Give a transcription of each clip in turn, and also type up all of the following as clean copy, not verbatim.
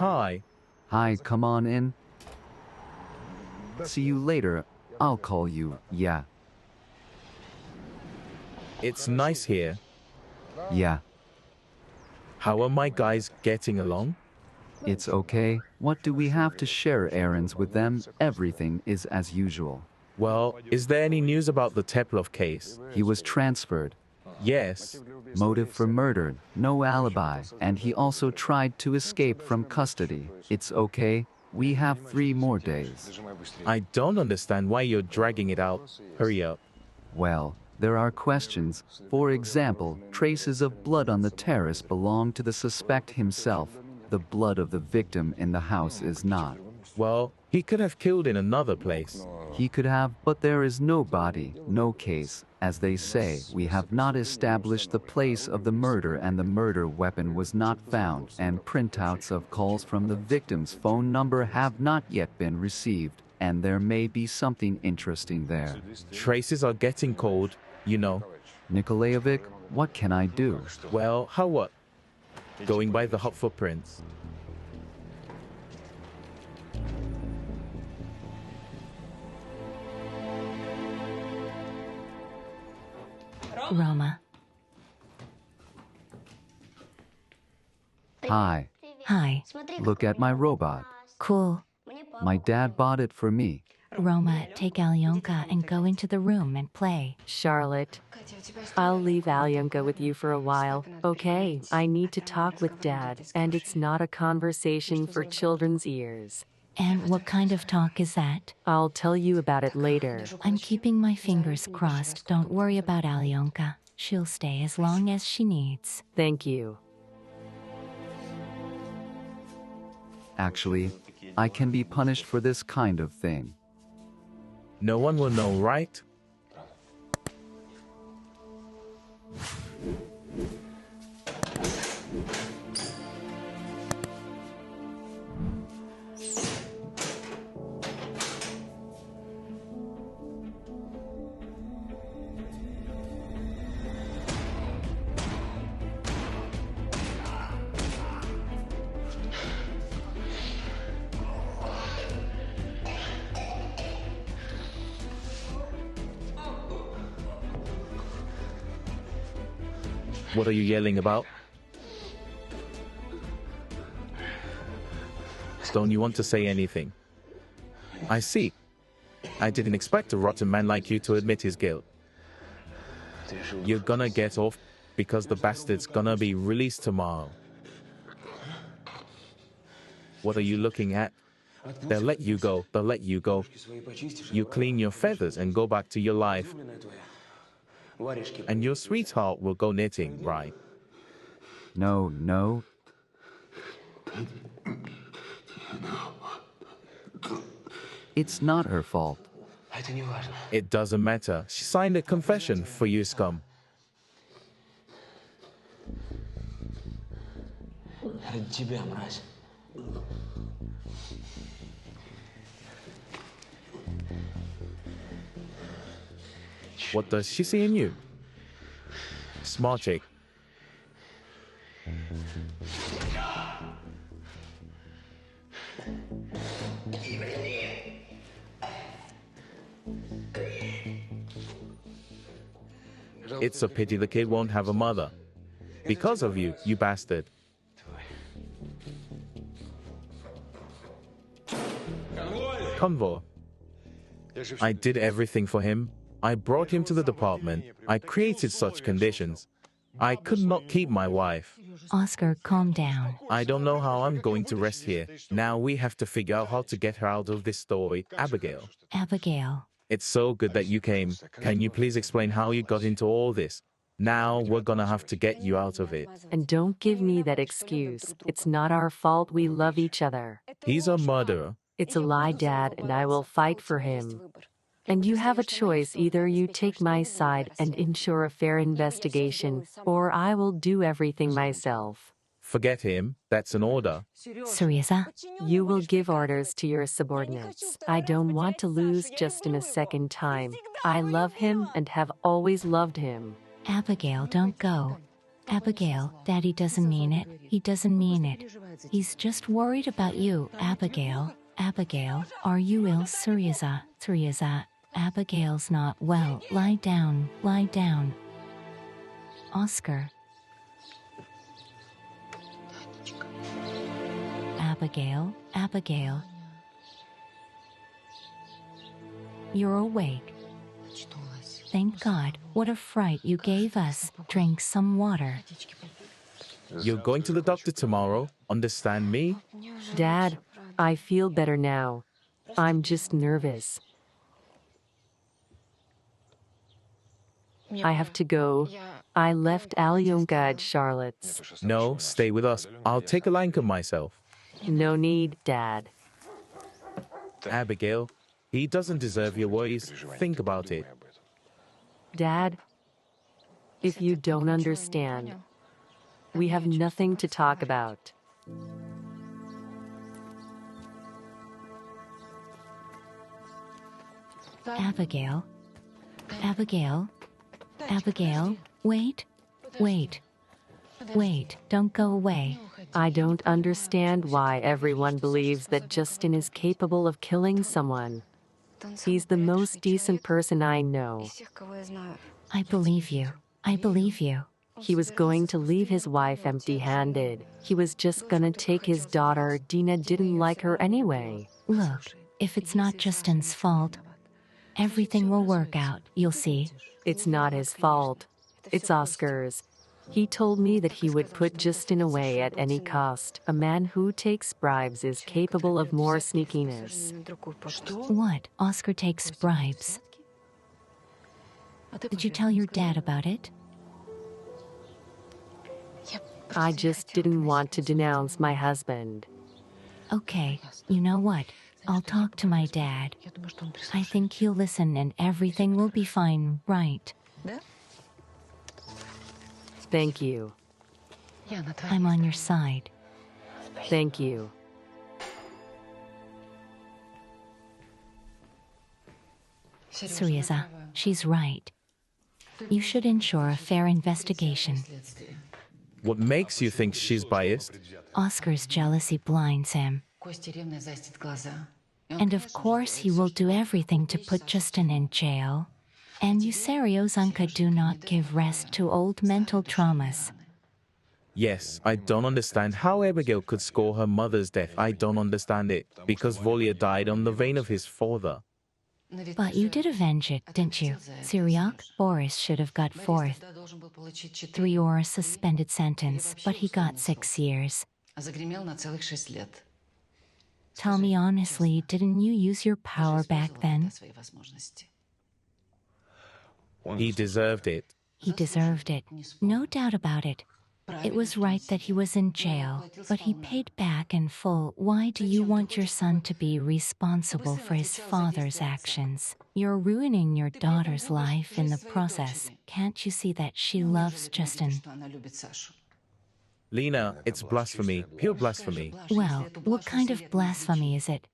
Hi. Hi, come on in. See you later. I'll call you, yeah. It's nice here. Yeah, How are my guys getting along? it's okay. What do we have to share errands with them? Everything is as usual. Well, is there any news about the Teplov case? He was transferred. Yes. Motive for murder, no alibi, and he also tried to escape from custody. It's okay. We have 3 more days. I don't understand why you're dragging it out. Hurry up. Well, there are questions. For example, traces of blood on the terrace belong to the suspect himself. The blood of the victim in the house is not. Well, he could have killed in another place. He could have, but there is no body, no case. As they say, we have not established the place of the murder, and the murder weapon was not found, and printouts of calls from the victim's phone number have not yet been received, and there may be something interesting there. Traces are getting cold, you know. Nikolaevich, what can I do? Well, how what? Going by the hot footprints. Roma. Hi, Hi. look at my robot. Cool. My dad bought it for me. Roma, take Alyonka and go into the room and play. Charlotte, I'll leave Alyonka with you for a while. Okay, I need to talk with Dad, and it's not a conversation for children's ears. And what kind of talk is that? I'll tell you about it later. I'm keeping my fingers crossed. Don't worry about Alyonka. She'll stay as long as she needs. Thank you. Actually, I can be punished for this kind of thing. No one will know, right? What are you yelling about? Don't you want to say anything? I see. I didn't expect a rotten man like you to admit his guilt. You're gonna get off because the bastard's gonna be released tomorrow. What are you looking at? They'll let you go. They'll let you go. You clean your feathers and go back to your life. And your sweetheart will go knitting, right? No. It's not her fault. It doesn't matter. She signed a confession for you, scum. What does she see in you? Smart chick. It's a pity the kid won't have a mother. Because of you, you bastard. Convoy. I did everything for him. I brought him to the department. I created such conditions. I could not keep my wife. Oscar, calm down. I don't know how I'm going to rest here. Now we have to figure out how to get her out of this story. Abigail. Abigail. It's so good that you came. Can you please explain how you got into all this? Now we're gonna have to get you out of it. And don't give me that excuse. It's not our fault, we love each other. He's a murderer. It's a lie, Dad, and I will fight for him. And you have a choice. Either you take my side and ensure a fair investigation, or I will do everything myself. Forget him. That's an order. Cereza? You will give orders to your subordinates. I don't want to lose just in a second time. I love him and have always loved him. Abigail, don't go. Abigail, Daddy doesn't mean it. He doesn't mean it. He's just worried about you, Abigail. Abigail, are you ill, Syriza? Syriza, Abigail's not well. Lie down, lie down. Oscar. Abigail, Abigail. You're awake. Thank God. What a fright you gave us. Drink some water. You're going to the doctor tomorrow. Understand me? Dad, I feel better now. I'm just nervous. I have to go. I left Alyonka at Charlotte's. No, stay with us. I'll take a Lanka myself. No need, Dad. Abigail, he doesn't deserve your worries. Think about it. Dad, if you don't understand, we have nothing to talk about. Abigail. Abigail. Abigail. Wait. Wait. Wait. Don't go away. I don't understand why everyone believes that Justin is capable of killing someone. He's the most decent person I know. I believe you. I believe you. He was going to leave his wife empty-handed. He was just gonna take his daughter. Dina didn't like her anyway. Look, if it's not Justin's fault, everything will work out, you'll see. It's not his fault. It's Oscar's. He told me that he would put Justin away at any cost. A man who takes bribes is capable of more sneakiness. What? Oscar takes bribes. Did you tell your dad about it? I just didn't want to denounce my husband. Okay, you know what? I'll talk to my dad. I think he'll listen and everything will be fine, right? Thank you. I'm on your side. Thank you. Syriza, she's right. You should ensure a fair investigation. What makes you think she's biased? Oscar's jealousy blinds him. And of course he will do everything to put Justin in jail. And you Seriozanka do not give rest to old mental traumas. Yes, I don't understand how Abigail could score her mother's death. I don't understand it. Because Volya died on the vein of his father. But you did avenge it, didn't you? Syriac, Boris should have got 4th. 3 or a suspended sentence, but he got 6 years. Tell me honestly, didn't you use your power back then? He deserved it. He deserved it. No doubt about it. It was right that he was in jail, but he paid back in full. Why do you want your son to be responsible for his father's actions? You're ruining your daughter's life in the process. Can't you see that she loves Justin? Lena, it's blasphemy. Pure blasphemy. Well, what kind of blasphemy is it?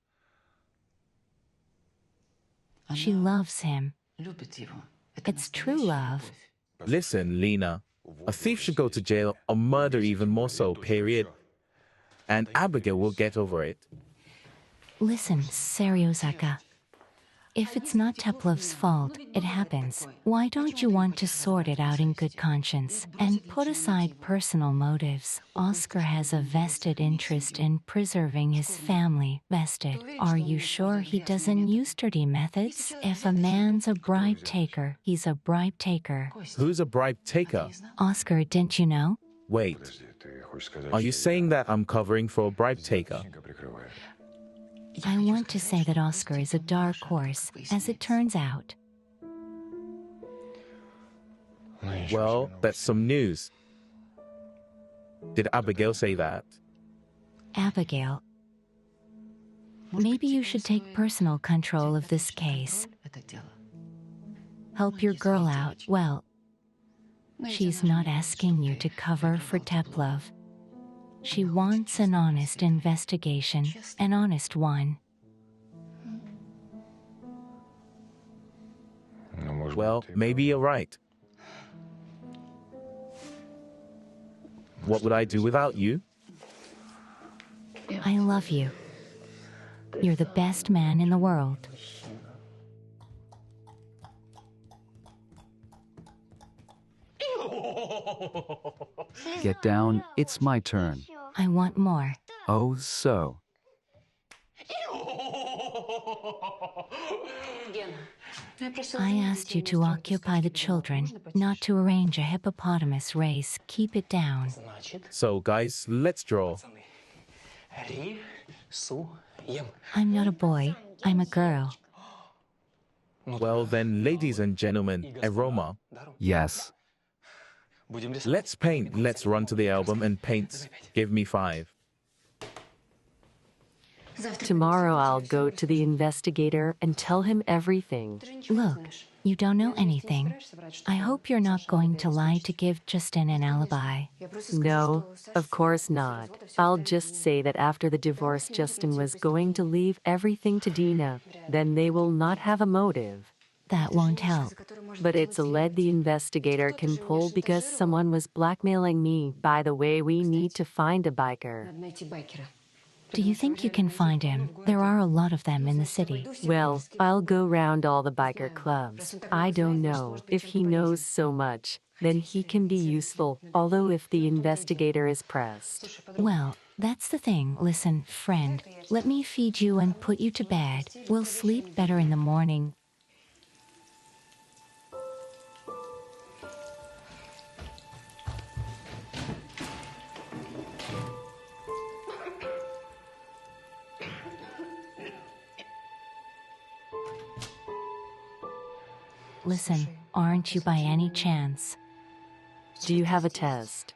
She loves him. It's true love. Listen, Lena. A thief should go to jail, or murder even more so, period. And Abigail will get over it. Listen, Seriozaka. If it's not Teplov's fault, it happens. Why don't you want to sort it out in good conscience and put aside personal motives? Oscar has a vested interest in preserving his family. Vested. Are you sure he doesn't use dirty methods? If a man's a bribe taker, he's a bribe taker. Who's a bribe taker? Oscar, didn't you know? Wait. Are you saying that I'm covering for a bribe taker? I want to say that Oscar is a dark horse, as it turns out. Well, that's some news. Did Abigail say that? Abigail. Maybe you should take personal control of this case. Help your girl out. Well, she's not asking you to cover for Teplov. She wants an honest investigation, an honest one. Well, maybe you're right. What would I do without you? I love you. You're the best man in the world. Get down, it's my turn. I want more. Oh, so. I asked you to occupy the children, not to arrange a hippopotamus race. Keep it down. So, guys, let's draw. I'm not a boy, I'm a girl. Well then, ladies and gentlemen, aroma. Yes. Let's paint. Let's run to the album and paint. Give me 5. Tomorrow I'll go to the investigator and tell him everything. Look, you don't know anything. I hope you're not going to lie to give Justin an alibi. No, of course not. I'll just say that after the divorce, Justin was going to leave everything to Dina. Then they will not have a motive. That won't help. But it's a lead the investigator can pull because someone was blackmailing me. By the way, we need to find a biker. Do you think you can find him? There are a lot of them in the city. Well, I'll go round all the biker clubs. I don't know. If he knows so much, then he can be useful, although if the investigator is pressed. Well, that's the thing. Listen, friend, let me feed you and put you to bed. We'll sleep better in the morning. Listen, aren't you by any chance? Do you have a test?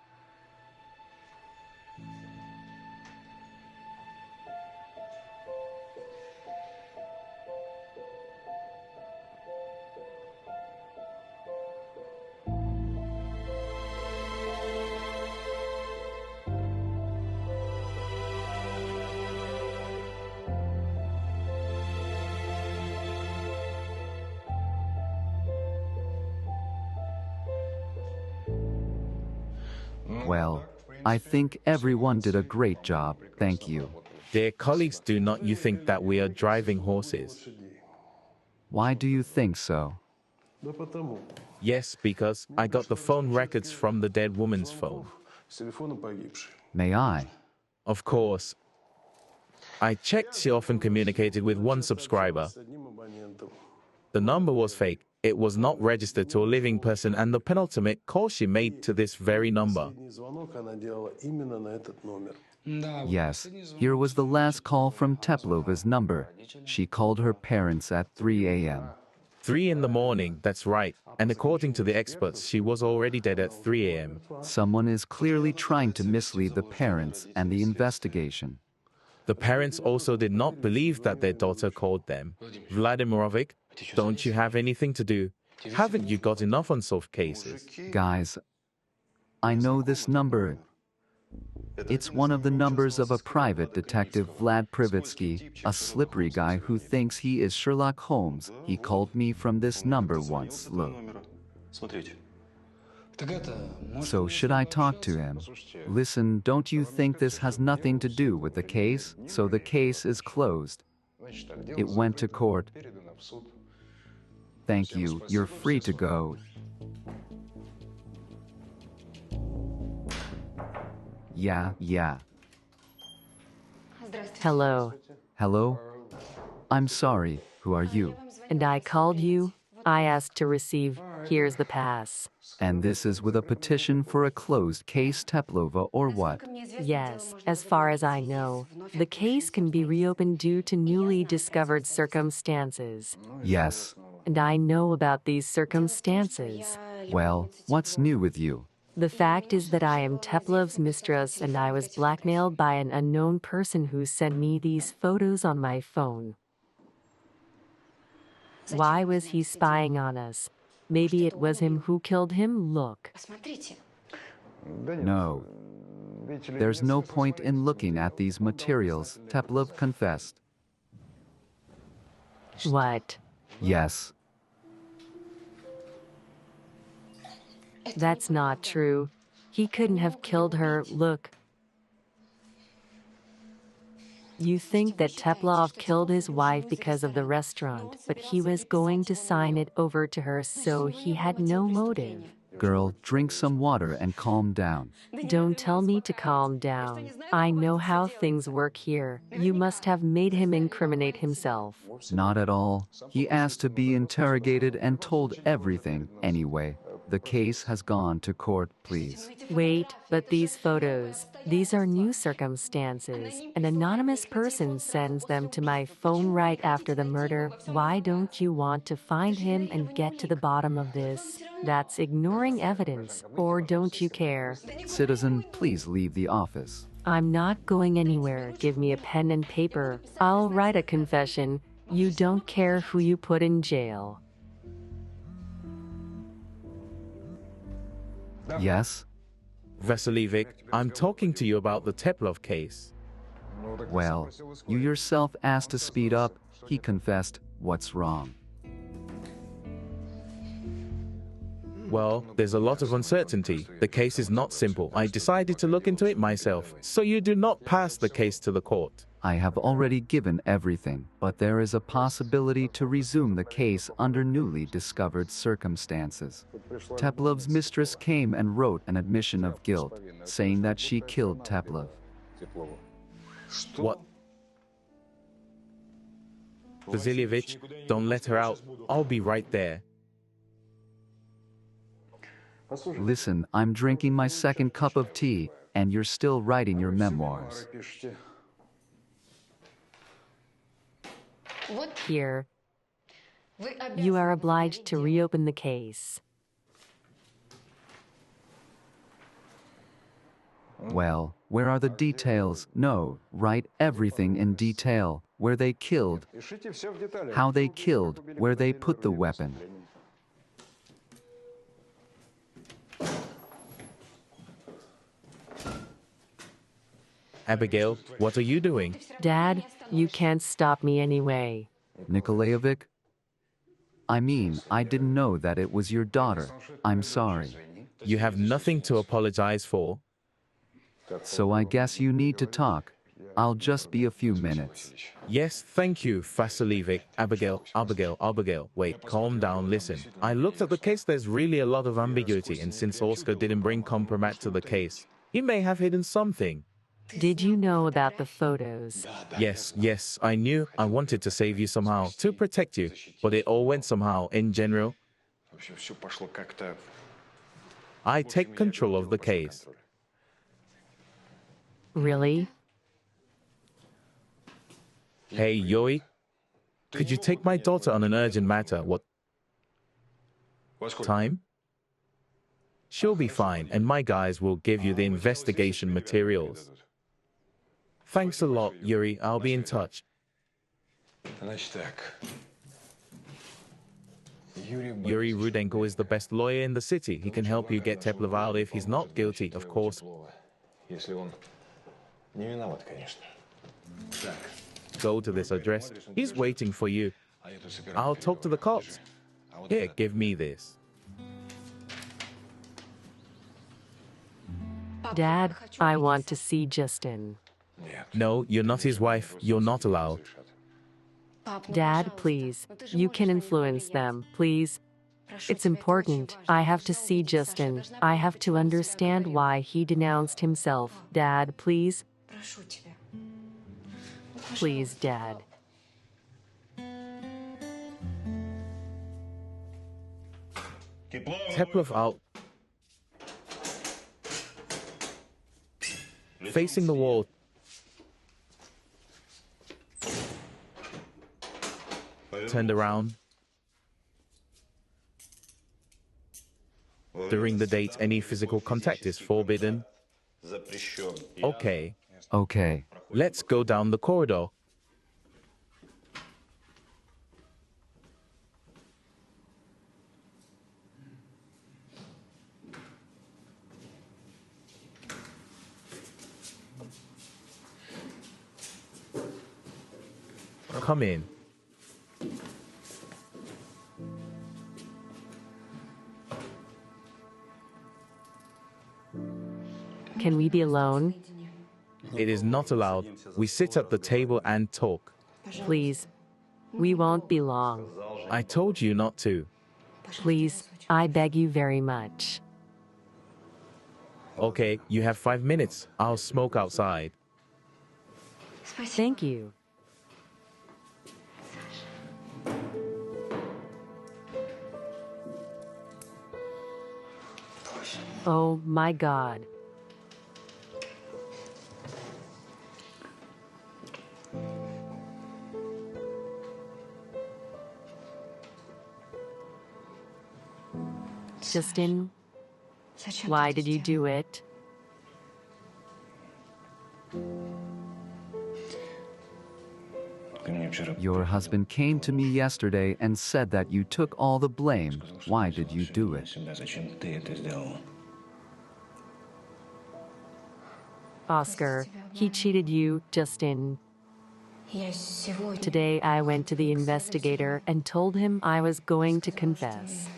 Well, I think everyone did a great job, thank you. Dear colleagues, do not you think that we are driving horses? Why do you think so? Yes, because I got the phone records from the dead woman's phone. May I? Of course. I checked she often communicated with one subscriber. The number was fake. It was not registered to a living person, and the penultimate call she made to this very number. Yes, here was the last call from Teplova's number. She called her parents at 3 a.m. 3 in the morning, that's right. And according to the experts, she was already dead at 3 a.m. Someone is clearly trying to mislead the parents and the investigation. The parents also did not believe that their daughter called them. Vladimirovic, don't you have anything to do? Haven't you got enough unsolved cases? Guys, I know this number. It's one of the numbers of a private detective, Vlad Privitsky, a slippery guy who thinks he is Sherlock Holmes. He called me from this number once. Look. So should I talk to him? Listen, don't you think this has nothing to do with the case? So the case is closed. It went to court. Thank you, you're free to go. Yeah. Hello. Hello? I'm sorry, who are you? And I called you. I asked to receive. Here's the pass. And this is with a petition for a closed case, Teplova, or what? Yes, as far as I know, the case can be reopened due to newly discovered circumstances. Yes. And I know about these circumstances. Well, what's new with you? The fact is that I am Teplov's mistress and I was blackmailed by an unknown person who sent me these photos on my phone. Why was he spying on us? Maybe it was him who killed him. Look. No. There's no point in looking at these materials, Teplov confessed. What? Yes. That's not true. He couldn't have killed her, look. You think that Teplov killed his wife because of the restaurant, but he was going to sign it over to her, so he had no motive. Girl, drink some water and calm down. Don't tell me to calm down. I know how things work here. You must have made him incriminate himself. Not at all. He asked to be interrogated and told everything anyway. The case has gone to court, please. Wait, but these photos, these are new circumstances. An anonymous person sends them to my phone right after the murder. Why don't you want to find him and get to the bottom of this? That's ignoring evidence, or don't you care? Citizen, please leave the office. I'm not going anywhere. Give me a pen and paper. I'll write a confession. You don't care who you put in jail. Yes? Vasiljevic, I'm talking to you about the Teplov case. Well, you yourself asked to speed up. He confessed. What's wrong? Well, there's a lot of uncertainty. The case is not simple. I decided to look into it myself, so you do not pass the case to the court. I have already given everything, but there is a possibility to resume the case under newly discovered circumstances. Teplov's mistress came and wrote an admission of guilt, saying that she killed Teplov. What? Vasiljevic, don't let her out. I'll be right there. Listen, I'm drinking my second cup of tea, and you're still writing your memoirs. Here, you are obliged to reopen the case. Well, where are the details? No, write everything in detail. Where they killed, how they killed, where they put the weapon. Abigail, what are you doing? Dad, you can't stop me anyway. Nikolaevich? I mean, I didn't know that it was your daughter. I'm sorry. You have nothing to apologize for. So I guess you need to talk. I'll just be a few minutes. Yes, thank you, Vasiljevic. Abigail. Wait, calm down, listen. I looked at the case, there's really a lot of ambiguity, and since Oscar didn't bring compromat to the case, he may have hidden something. Did you know about the photos? Yes, I knew. I wanted to save you somehow, to protect you, but it all went somehow, in general. I take control of the case. Really? Hey, Yuri, could you take my daughter on an urgent matter? What time? She'll be fine, and my guys will give you the investigation materials. Thanks a lot, Yuri. I'll be in touch. Yuri Rudenko is the best lawyer in the city. He can help you get Teplov out if he's not guilty, of course. Go to this address. He's waiting for you. I'll talk to the cops. Here, give me this. Dad, I want to see Justin. No, you're not his wife. You're not allowed. Dad, please. You can influence them, please. It's important. I have to see Justin. I have to understand why he denounced himself. Dad, please. Please, Dad. Teplov out. Facing the wall. Turned around. During the date, any physical contact is forbidden. Okay. Okay. Let's go down the corridor. Come in. Can we be alone? It is not allowed. We sit at the table and talk. Please. We won't be long. I told you not to. Please, I beg you very much. Okay, you have 5 minutes. I'll smoke outside. Thank you. Oh my God. Justin, why did you do it? Your husband came to me yesterday and said that you took all the blame. Why did you do it? Oscar, he cheated you, Justin. Today I went to the investigator and told him I was going to confess.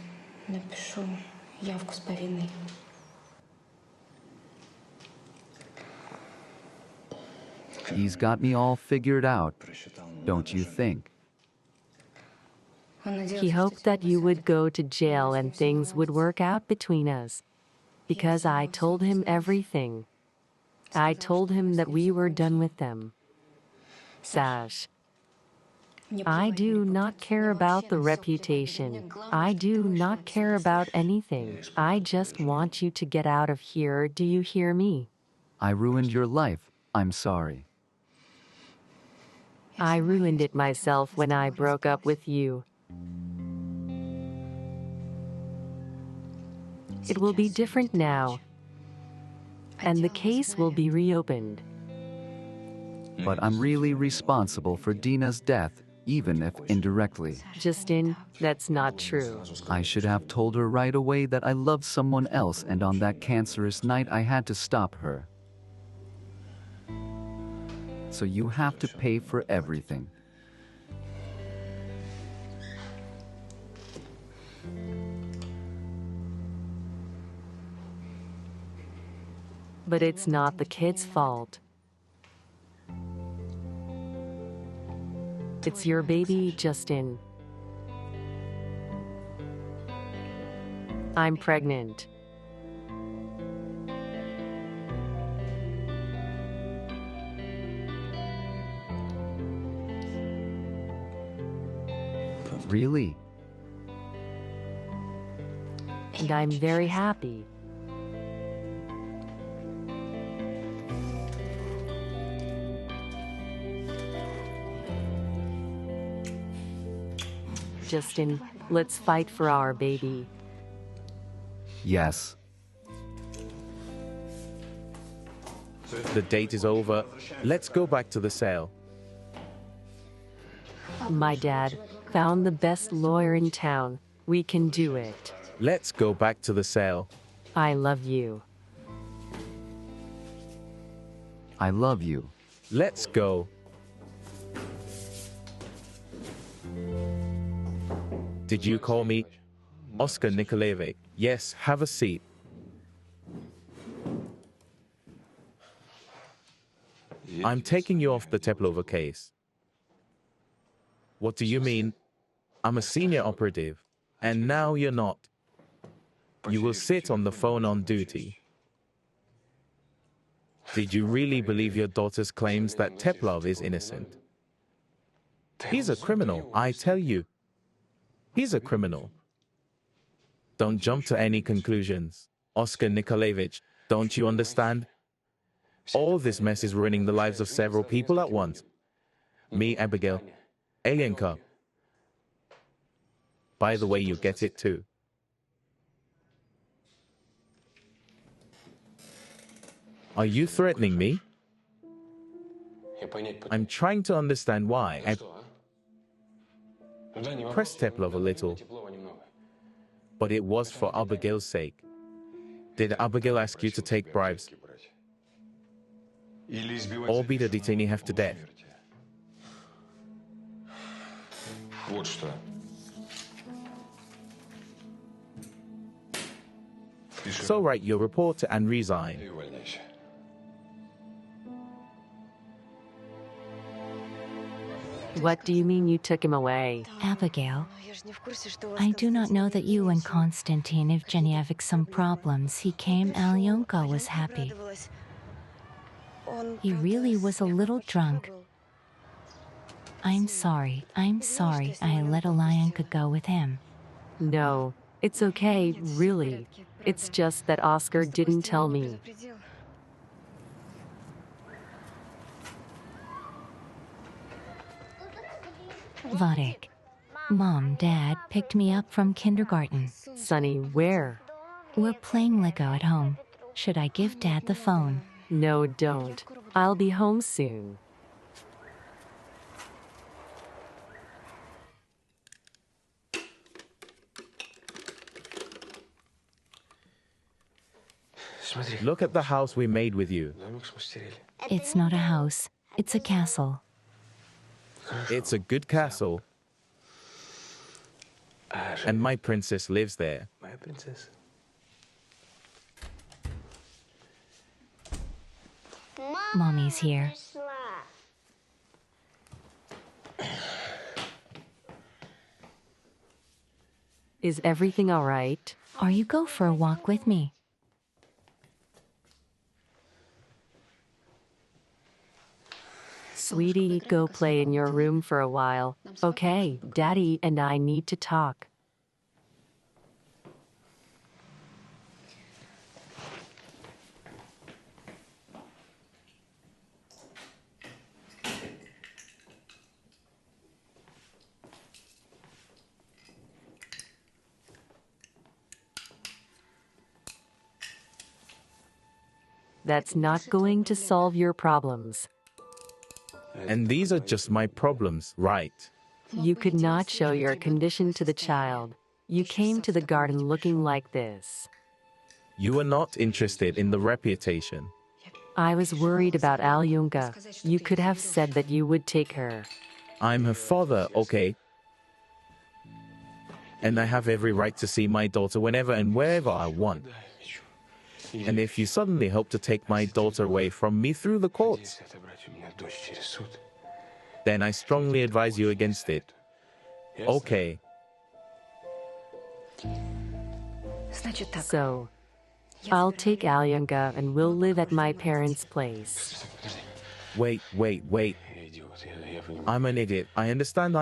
He's got me all figured out, don't you think? He hoped that you would go to jail and things would work out between us. Because I told him everything. I told him that we were done with them. Sash, I do not care about the reputation. I do not care about anything. I just want you to get out of here. Do you hear me? I ruined your life. I'm sorry. I ruined it myself when I broke up with you. It will be different now, and the case will be reopened. But I'm really responsible for Dina's death, even if indirectly. Justin, that's not true. I should have told her right away that I loved someone else, and on that cancerous night I had to stop her. So you have to pay for everything. But it's not the kid's fault. It's your baby, Justin. I'm pregnant. Really? And I'm very happy. Justin, let's fight for our baby. Yes. The date is over. Let's go back to the cell. My dad found the best lawyer in town. We can do it. Let's go back to the cell. I love you. I love you. Let's go. Did you call me? Oscar Nikolaevich. Yes, have a seat. I'm taking you off the Teplova case. What do you mean? I'm a senior operative, and now you're not. You will sit on the phone on duty. Did you really believe your daughter's claims that Teplov is innocent? He's a criminal, I tell you. He's a criminal. Don't jump to any conclusions. Oscar Nikolaevich, don't you understand? All this mess is ruining the lives of several people at once. Me, Abigail, Alenka. By the way, you get it too. Are you threatening me? I'm trying to understand why. Press Teplov a little. But it was for Abigail's sake. Did Abigail ask you to take bribes? Or beat a detainee half to death? So write your report and resign. What do you mean you took him away? Abigail, I do not know that you and Konstantin Evgenyevic some problems. He came, Alyonka was happy. He really was a little drunk. I'm sorry I let Alyonka go with him. No, it's okay, really. It's just that Oscar didn't tell me. Vladek, Mom, Dad picked me up from kindergarten. Sonny, where? We're playing Lego at home. Should I give Dad the phone? No, don't. I'll be home soon. Look at the house we made with you. It's not a house, it's a castle. It's a good castle. And my princess lives there. Mommy's here. Is everything all right? Are you go for a walk with me? Sweetie, go play in your room for a while. Okay, Daddy and I need to talk. That's not going to solve your problems. And these are just my problems, right? You could not show your condition to the child. You came to the garden looking like this. You are not interested in the reputation. I was worried about Alyonka. You could have said that you would take her. I'm her father, okay? And I have every right to see my daughter whenever and wherever I want. And if you suddenly hope to take my daughter away from me through the courts, then I strongly advise you against it. Okay. So, I'll take Alyonka and we'll live at my parents' place. Wait. I'm an idiot. I understand.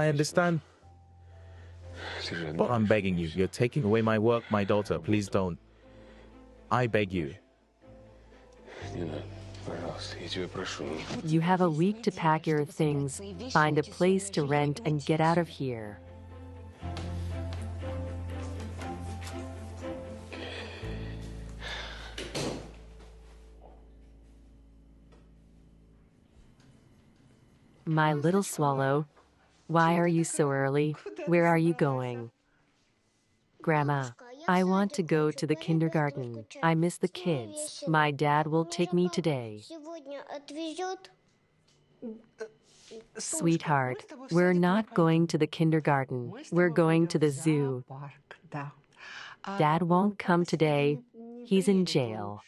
But I'm begging you. You're taking away my work, my daughter. Please don't. I beg you. You have a week to pack your things, find a place to rent, and get out of here. My little swallow, why are you so early? Where are you going? Grandma, I want to go to the kindergarten. I miss the kids. My dad will take me today. Sweetheart, we're not going to the kindergarten. We're going to the zoo. Dad won't come today. He's in jail.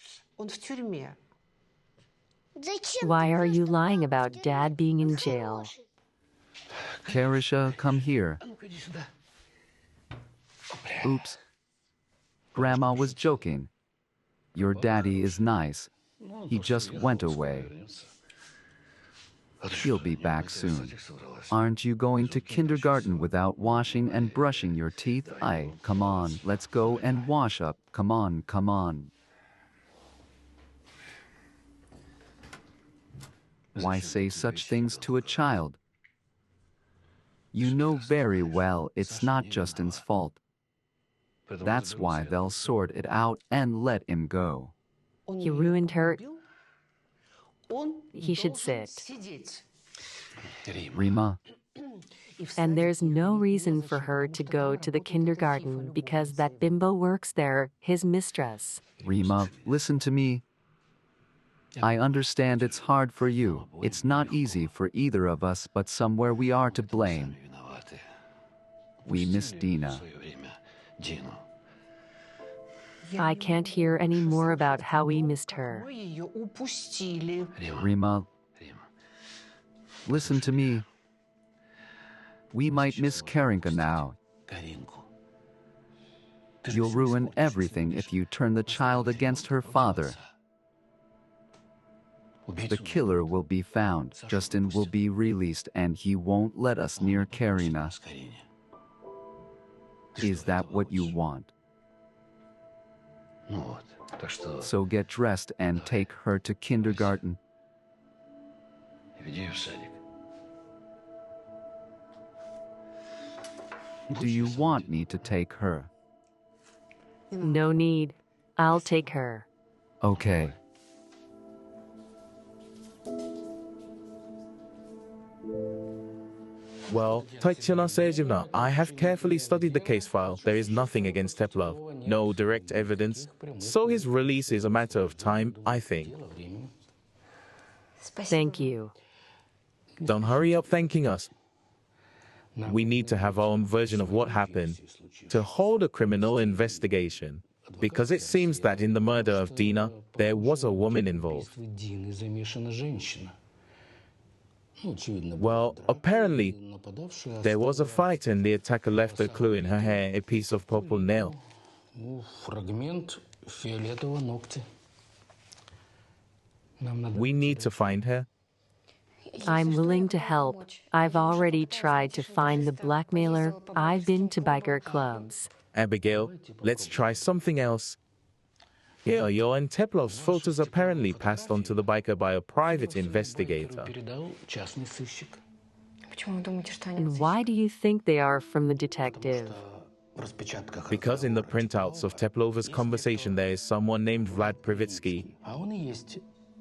Why are you lying about Dad being in jail? Karisha, come here. Oops. Grandma was joking. Your daddy is nice. He just went away. He'll be back soon. Aren't you going to kindergarten without washing and brushing your teeth? Come on, let's go and wash up. Come on. Why say such things to a child? You know very well it's not Justin's fault. That's why they'll sort it out and let him go. He ruined her. He should sit. Rima, And there's no reason for her to go to the kindergarten because that bimbo works there, his mistress. Rima, listen to me. I understand it's hard for you. It's not easy for either of us, but somewhere we are to blame. We miss Dina. I can't hear any more about how we missed her. Rima, listen to me. We might miss Karinka now. You'll ruin everything if you turn the child against her father. The killer will be found, Justin will be released, and he won't let us near Karina. Is that what you want? So get dressed and take her to kindergarten. Do you want me to take her? No need. I'll take her. Okay. Well, Tatiana Sergeyevna, I have carefully studied the case file. There is nothing against Teplov, no direct evidence, so his release is a matter of time, I think. Thank you. Don't hurry up thanking us. We need to have our own version of what happened, to hold a criminal investigation, because it seems that in the murder of Dina, there was a woman involved. Well, apparently, there was a fight and the attacker left a clue in her hair, a piece of purple nail. We need to find her. I'm willing to help. I've already tried to find the blackmailer. I've been to biker clubs. Abigail, let's try something else. Here, your and Teplov's photos apparently passed on to the biker by a private investigator. And why do you think they are from the detective? Because in the printouts of Teplova's conversation there is someone named Vlad Privitsky,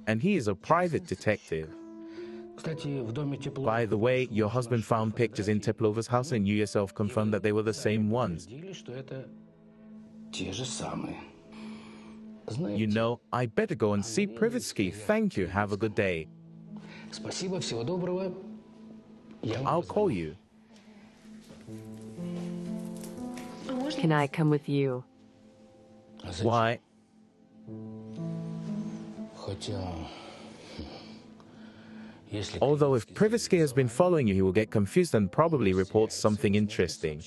and he is a private detective. By the way, your husband found pictures in Teplova's house and you yourself confirmed that they were the same ones. You know, I better go and see Privitsky. Thank you. Have a good day. I'll call you. Can I come with you? Why? Although if Privitsky has been following you, he will get confused and probably report something interesting.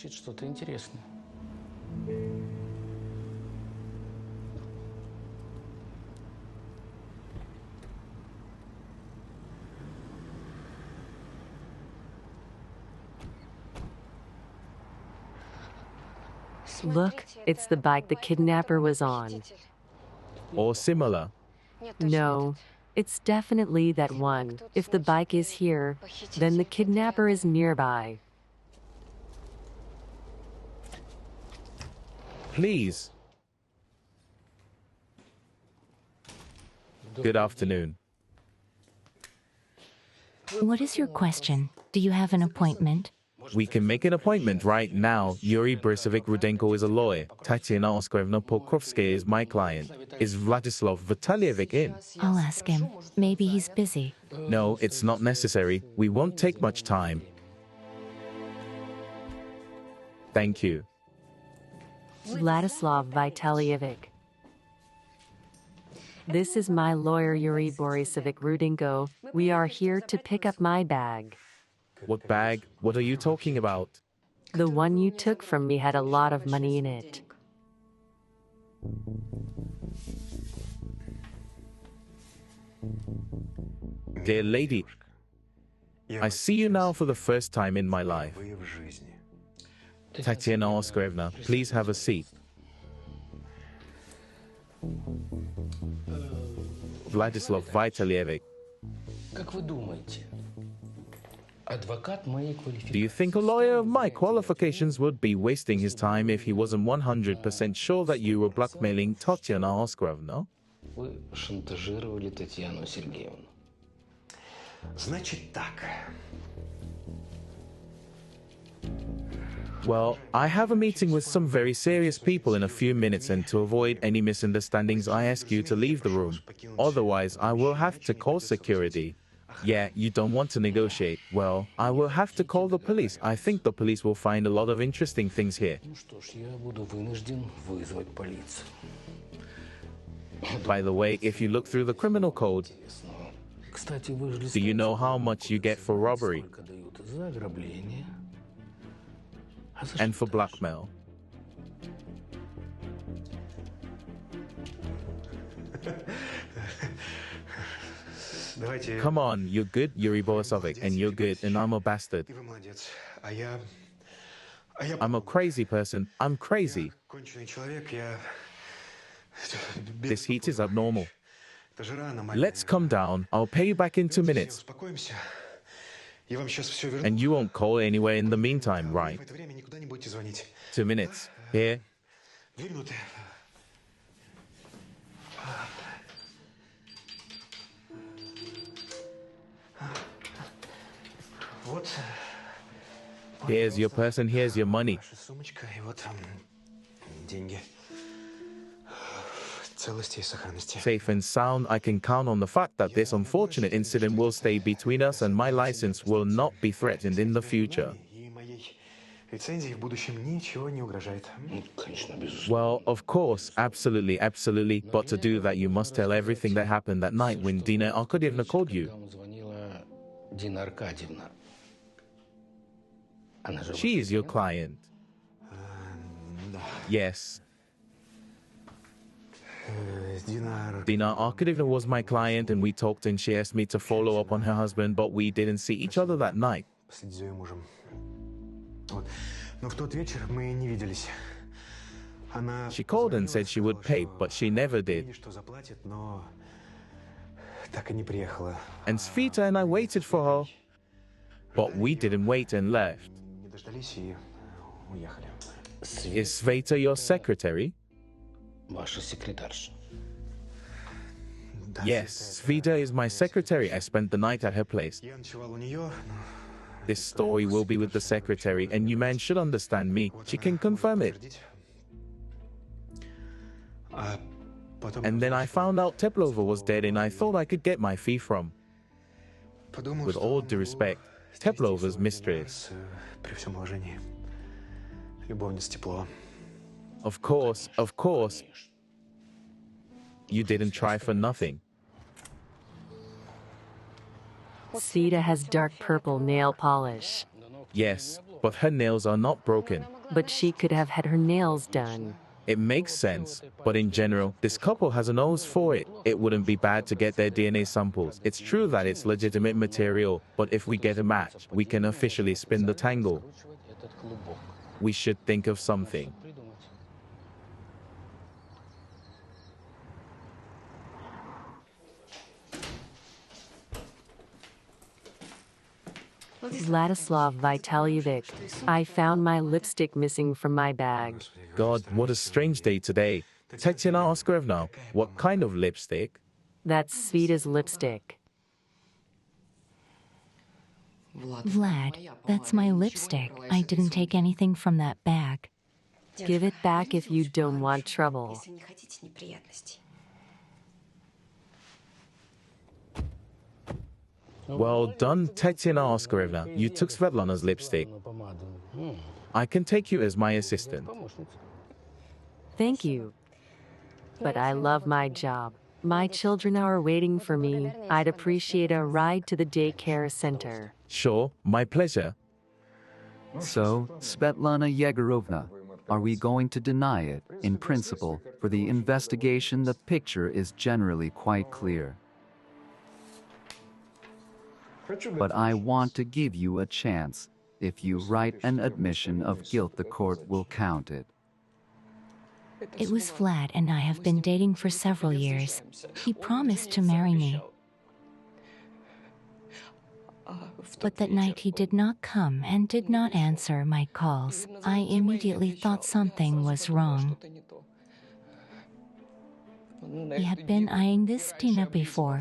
Look, it's the bike the kidnapper was on. Or similar. No, it's definitely that one. If the bike is here, then the kidnapper is nearby. Please. Good afternoon. What is your question? Do you have an appointment? We can make an appointment right now. Yuri Borisovich Rudenko is a lawyer. Tatiana Oscarovna Pokrovskaya is my client. Is Vladislav Vitalievich in? I'll ask him. Maybe he's busy. No, it's not necessary. We won't take much time. Thank you. Vladislav Vitalievich. This is my lawyer Yuri Borisovich Rudenko. We are here to pick up my bag. What bag? What are you talking about? The one you took from me had a lot of money in it. Dear lady, I see you now for the first time in my life. Tatiana Oscarovna, please have a seat. Vladislav Vitalievich. Do you think a lawyer of my qualifications would be wasting his time if he wasn't 100% sure that you were blackmailing Tatiana Oscarovna? Вы шантажировали Татьяну Сергеевну. Значит так. Well, I have a meeting with some very serious people in a few minutes, and to avoid any misunderstandings, I ask you to leave the room. Otherwise, I will have to call security. Yeah, you don't want to negotiate. Well, I will have to call the police. I think the police will find a lot of interesting things here. Ну что ж, я буду вынужден вызвать полицию. By the way, if you look through the criminal code, Кстати, вы же do you know how much you get for robbery? сколько дают за ограбление? and for blackmail. Come on, you're good, Yuri Borisovich, and you're good, and I'm a bastard. I'm a crazy person. I'm crazy. This heat is abnormal. Let's calm down. I'll pay you back in 2 minutes. And you won't call anywhere in the meantime, right? 2 minutes. Here. Here's your purse and here's your money. Safe and sound, I can count on the fact that this unfortunate incident will stay between us and my license will not be threatened in the future. Well, of course, absolutely, absolutely. But to do that, you must tell everything that happened that night when Dina Arkadievna called you. She is your client. Yes. Dina Arkadievna was my client and we talked and she asked me to follow up on her husband, but we didn't see each other that night. She called and said she would pay, but she never did. And Sveta and I waited for her, but we didn't wait and left. Is Sveta your secretary? Yes, Sveta is my secretary. I spent the night at her place. This story will be with the secretary, and you man should understand me. She can confirm it. And then I found out Teplova was dead, and I thought I could get my fee from. With all due respect, Teplova's mistress. Of course. You didn't try for nothing. Sveta has dark purple nail polish. Yes, but her nails are not broken. But she could have had her nails done. It makes sense, but in general, this couple has a nose for it. It wouldn't be bad to get their DNA samples. It's true that it's legitimate material, but if we get a match, we can officially spin the tangle. We should think of something. Vladislav Vitalievich, I found my lipstick missing from my bag. God, what a strange day today. Tatiana Oscarovna, what kind of lipstick? That's Sveta's lipstick. Vlad, that's my lipstick. I didn't take anything from that bag. Give it back if you don't want trouble. Well done, Tatiana Oscarovna. You took Svetlana's lipstick. I can take you as my assistant. Thank you. But I love my job. My children are waiting for me. I'd appreciate a ride to the daycare center. Sure, my pleasure. So, Svetlana Yegorovna, are we going to deny it? In principle, for the investigation, the picture is generally quite clear. But I want to give you a chance. If you write an admission of guilt, the court will count it. It was Vlad and I have been dating for several years. He promised to marry me. But that night he did not come and did not answer my calls. I immediately thought something was wrong. He had been eyeing this Dina before.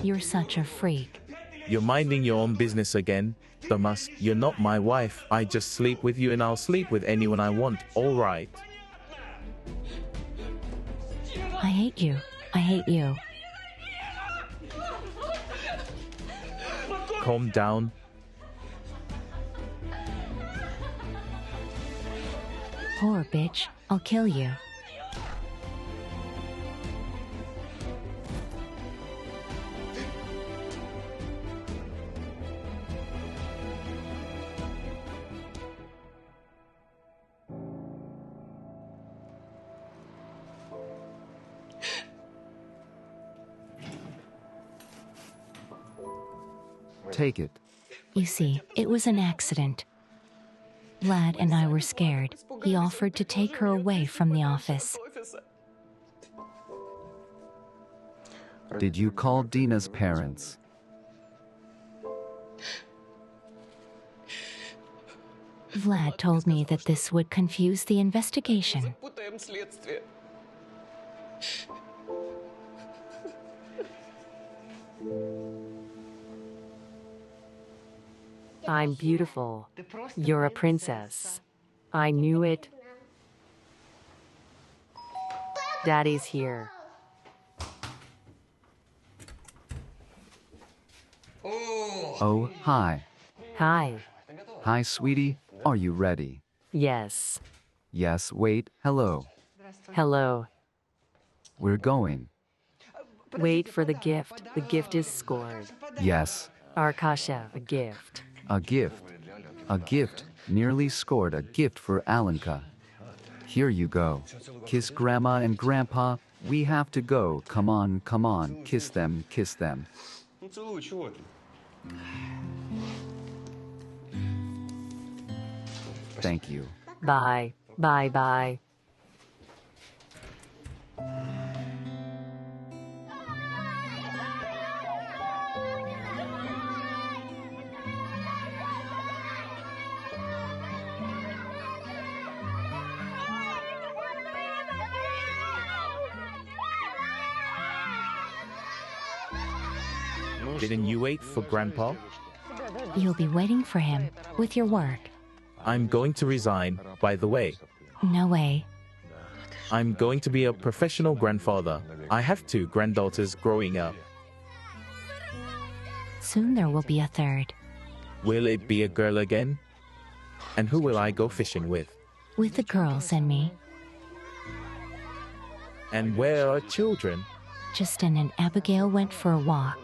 You're such a freak. You're minding your own business again. Thomas, you're not my wife. I just sleep with you and I'll sleep with anyone I want. All right. I hate you. I hate you. Calm down. Poor bitch. I'll kill you. Take it. You see, it was an accident. Vlad and I were scared. He offered to take her away from the office. Did you call Dina's parents? Vlad told me that this would confuse the investigation. I'm beautiful. You're a princess. I knew it. Daddy's here. Oh, hi. Hi. Hi, sweetie. Are you ready? Yes. Yes, wait. Hello. Hello. We're going. Wait for the gift. The gift is scored. Yes. Arkasha, a gift. A gift. A gift. Nearly scored a gift for Alenka. Here you go. Kiss Grandma and Grandpa. We have to go. Come on, come on. Kiss them, kiss them. Thank you. Bye. Bye bye. Didn't you wait for Grandpa? You'll be waiting for him with your work. I'm going to resign, by the way. No way. I'm going to be a professional grandfather. I have 2 granddaughters growing up. Soon there will be a third. Will it be a girl again? And who will I go fishing with? With the girls and me. And where are children? Justin and Abigail went for a walk.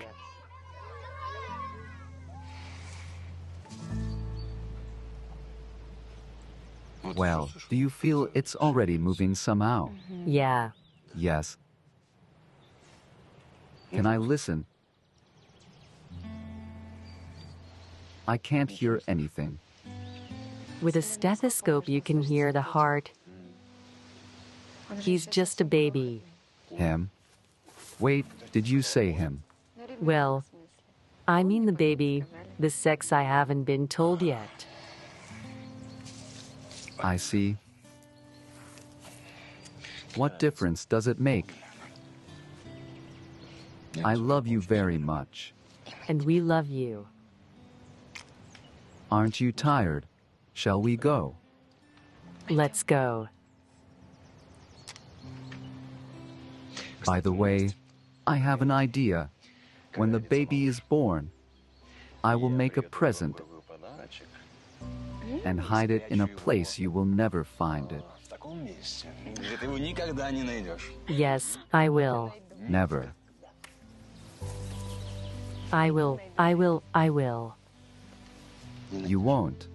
Well, do you feel it's already moving somehow? Yeah. Yes. Can I listen? I can't hear anything. With a stethoscope, you can hear the heart. He's just a baby. Him? Wait, did you say him? Well, I mean the baby, the sex I haven't been told yet. I see. What difference does it make? I love you very much. And we love you. Aren't you tired? Shall we go? Let's go. By the way, I have an idea. When the baby is born, I will make a present and hide it in a place you will never find it. Yes, I will. Never. I will. You won't.